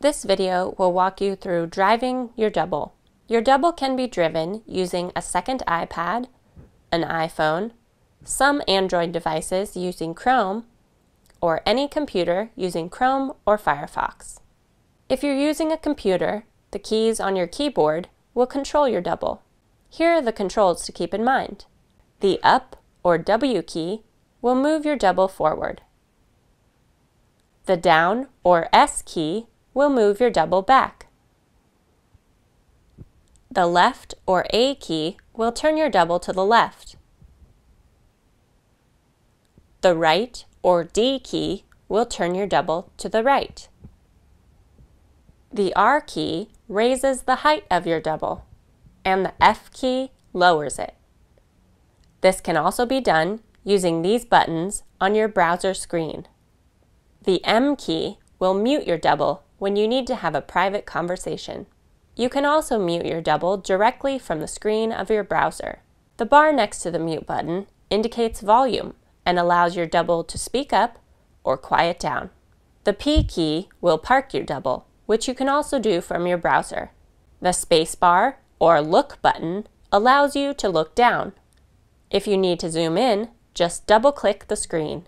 This video will walk you through driving your double. Your double can be driven using a second iPad, an iPhone, some Android devices using Chrome, or any computer using Chrome or Firefox. If you're using a computer, the keys on your keyboard will control your double. Here are the controls to keep in mind. The up or W key will move your double forward. The down or S key will move your double back. The left or A key will turn your double to the left. The right or D key will turn your double to the right. The R key raises the height of your double, and the F key lowers it. This can also be done using these buttons on your browser screen. The M key will mute your double when you need to have a private conversation. You can also mute your double directly from the screen of your browser. The bar next to the mute button indicates volume and allows your double to speak up or quiet down. The P key will park your double, which you can also do from your browser. The space bar or look button allows you to look down. If you need to zoom in, just double-click the screen.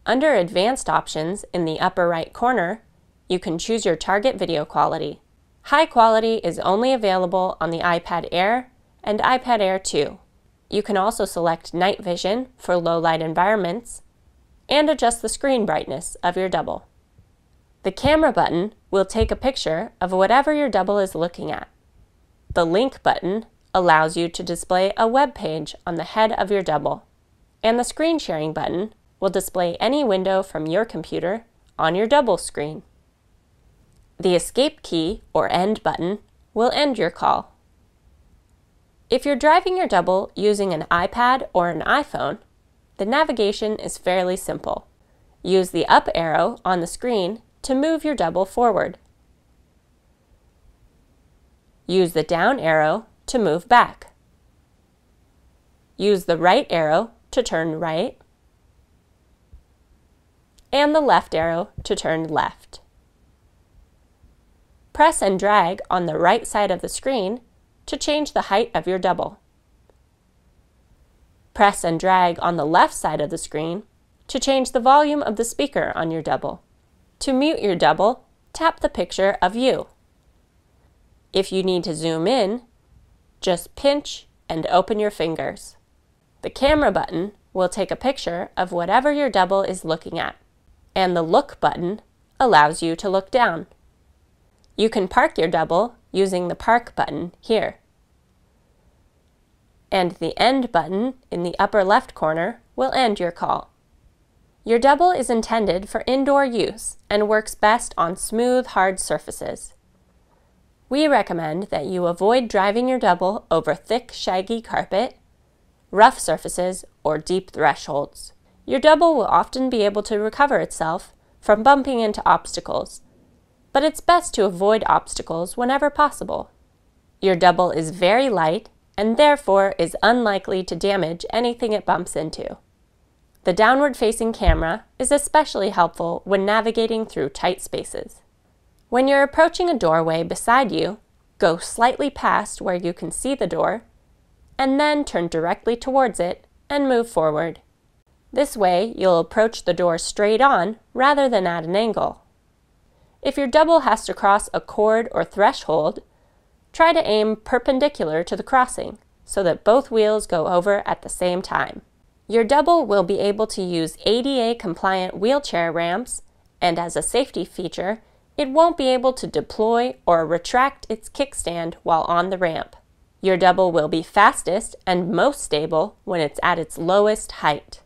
Under Advanced Options in the upper right corner, you can choose your target video quality. High quality is only available on the iPad Air and iPad Air 2. You can also select night vision for low-light environments and adjust the screen brightness of your double. The camera button will take a picture of whatever your double is looking at. The link button allows you to display a web page on the head of your double, and the screen sharing button will display any window from your computer on your double screen. The escape key or end button will end your call. If you're driving your double using an iPad or an iPhone, the navigation is fairly simple. Use the up arrow on the screen to move your double forward. Use the down arrow to move back. Use the right arrow to turn right, and the left arrow to turn left. Press and drag on the right side of the screen to change the height of your double. Press and drag on the left side of the screen to change the volume of the speaker on your double. To mute your double, tap the picture of you. If you need to zoom in, just pinch and open your fingers. The camera button will take a picture of whatever your double is looking at, and the look button allows you to look down. You can park your double using the park button here. And the end button in the upper left corner will end your call. Your double is intended for indoor use and works best on smooth, hard surfaces. We recommend that you avoid driving your double over thick, shaggy carpet, rough surfaces, or deep thresholds. Your double will often be able to recover itself from bumping into obstacles, but it's best to avoid obstacles whenever possible. Your double is very light and therefore is unlikely to damage anything it bumps into. The downward-facing camera is especially helpful when navigating through tight spaces. When you're approaching a doorway beside you, go slightly past where you can see the door, and then turn directly towards it and move forward. This way, you'll approach the door straight on rather than at an angle. If your double has to cross a cord or threshold, try to aim perpendicular to the crossing so that both wheels go over at the same time. Your double will be able to use ADA-compliant wheelchair ramps, and as a safety feature, it won't be able to deploy or retract its kickstand while on the ramp. Your double will be fastest and most stable when it's at its lowest height.